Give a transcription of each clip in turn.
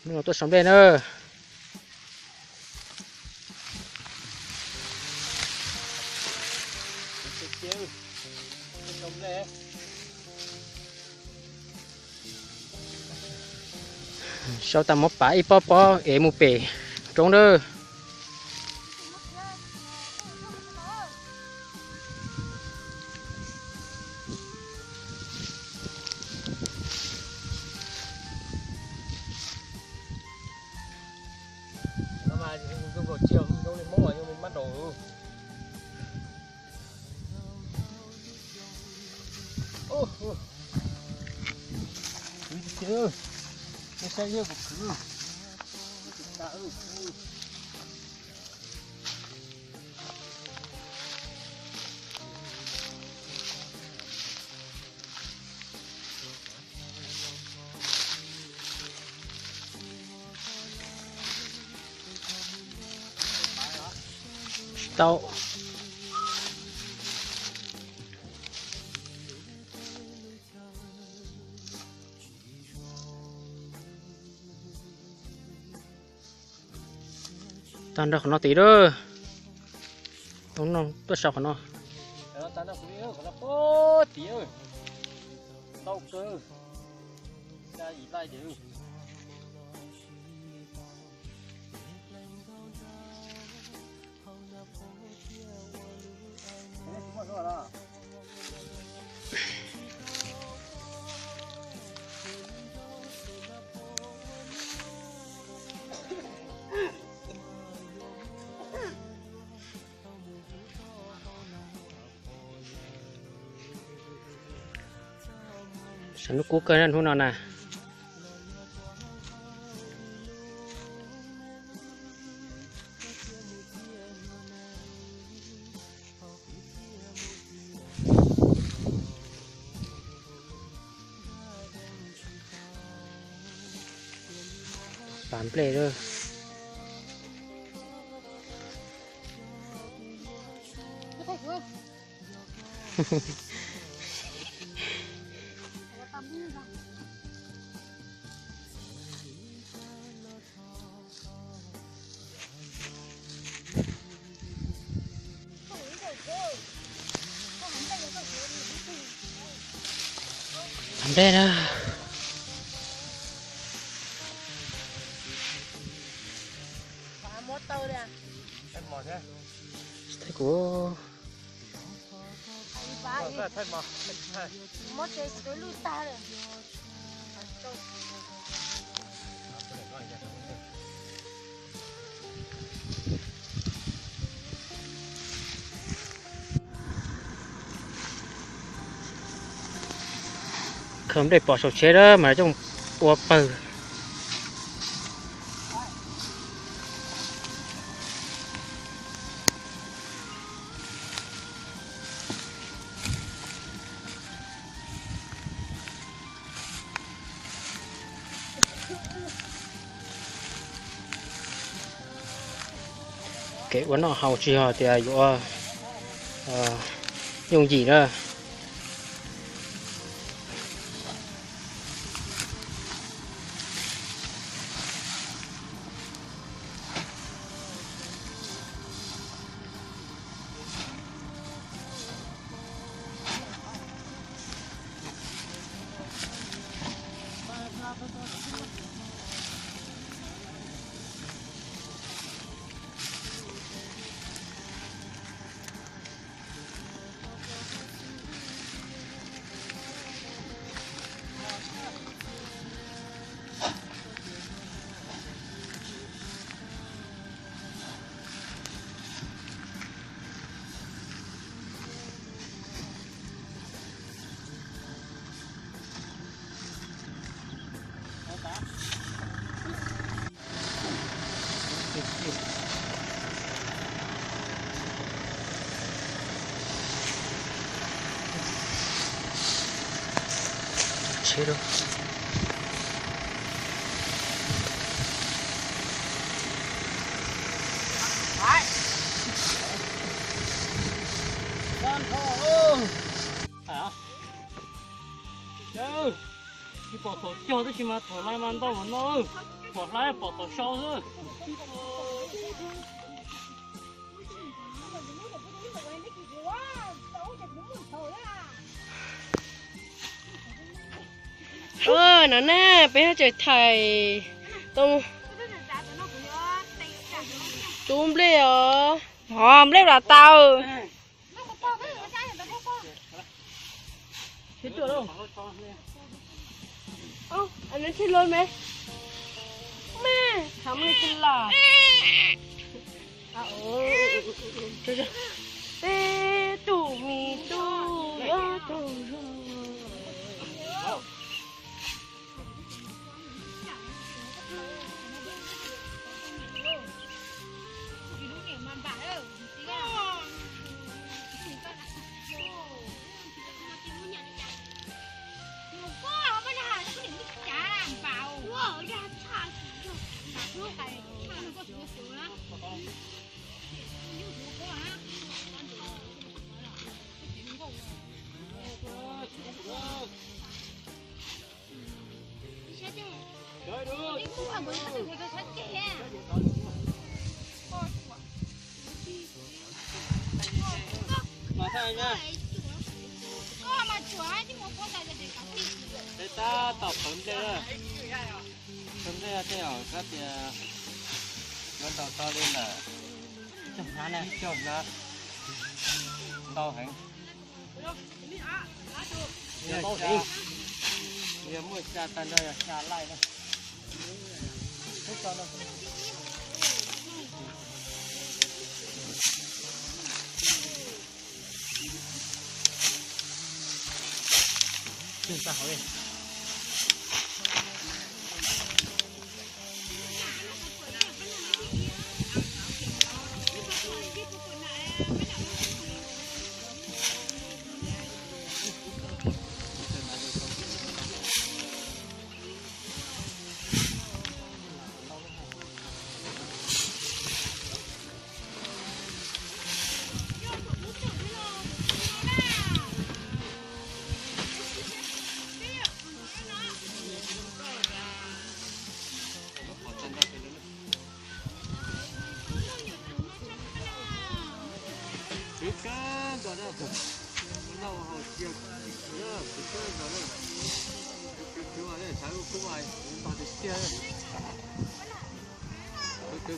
nó tôi sống đây nữa. Sau tầm một bãi po em một bể trống đó. Chiều đâu lên mông nhưng mình bắt đầu chưa nó sẽ yêu một thứ tao tan ra nó tí đó đúng không tôi sợ nó tan ra tí đó nó bố tí ơi tao cơ ra gì lại chứ sản nước cuốc cơ nên nào nè bán play rồi làm đây đó thấy của không để bỏ sầu chế đó mà trong ua bờ cái quán nó hậu chi họ thì dùng gì đó chế đâu bỏ thổ cho đấy chứ mà thổ lại mà đâu mà nó bỏ lại bỏ thổ sau thôi. Nó nè bây giờ trời thầy tông túm lên à hòm lên là tao Chết chưa đâu. ô anh nói xin luôn mẹ mẹ thắm lên xin là ê tủ mì tủ tủ Mà thay nha. Để ta tập phẩm đây rồi. Phẩm đây theo các nó đào to lên là chồng nó này chồng nó to hẳn. Giờ mua trà tan đây trà lại đây. Hết cho đâu. Chúng ta hỏi đi.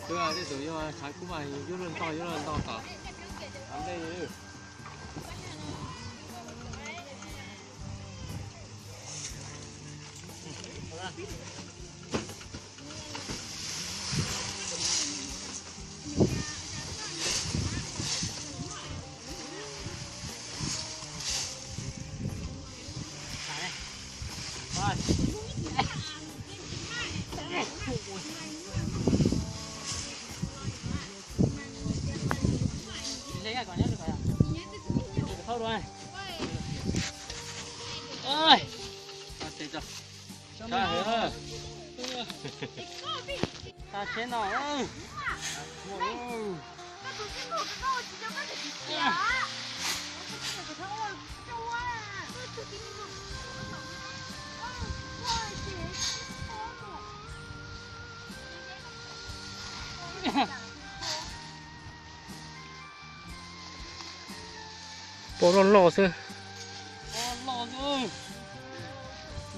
Cứ ai đấy rồi mà trái cú mày vô lên to cả. Ăn đây đi. Rồi. Ơi. Ta hả? Ta chế nào ơi. bỏ nó lò xưa lò rồi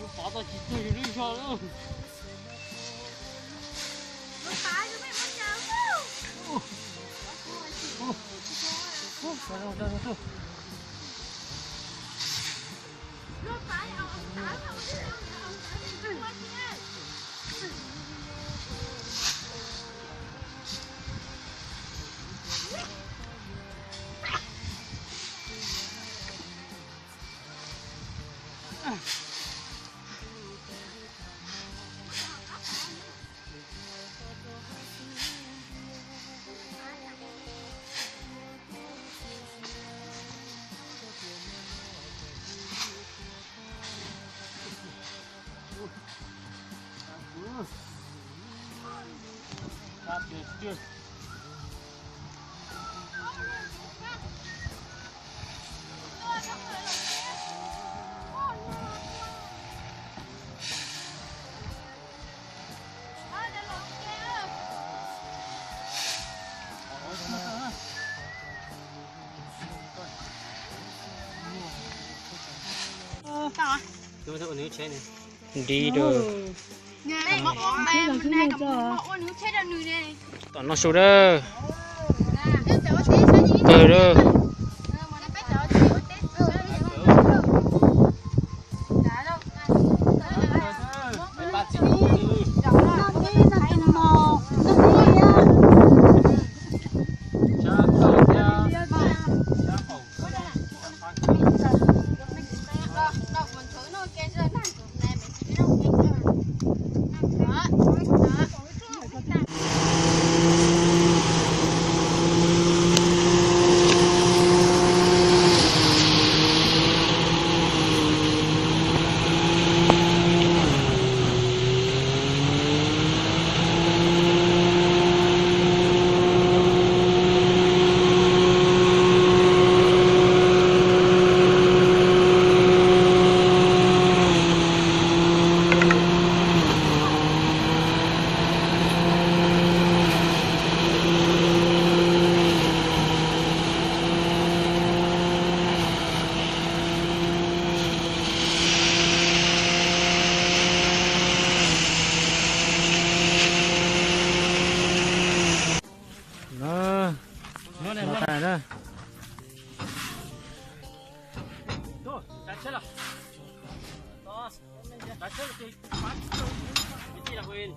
nó phá ra chỉ tôi đi cho nữa Cheers. Nếu thôi nếu chế này. Đi được. Này mà ôm mẹ mình này gặp mà ôm nếu chết ra người này. Tao nó số đó. Cờ đó. Nó tài đó. Đó, đã chết rồi. Đó, đã chết rồi. Cái gì là quên.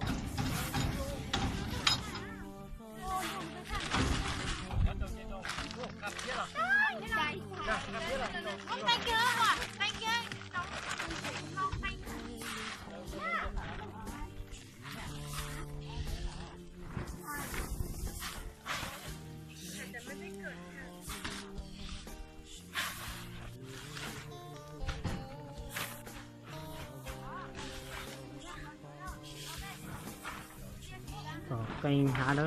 Cây há đó.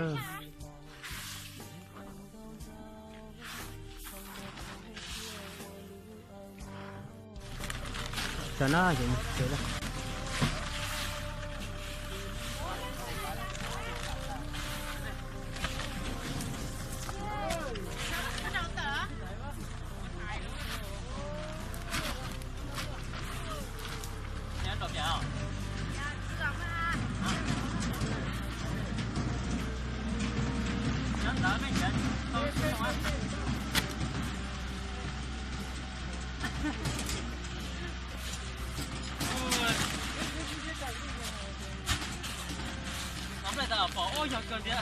Cho nó vậy đó. Bỏ ôi giời cơn kìa.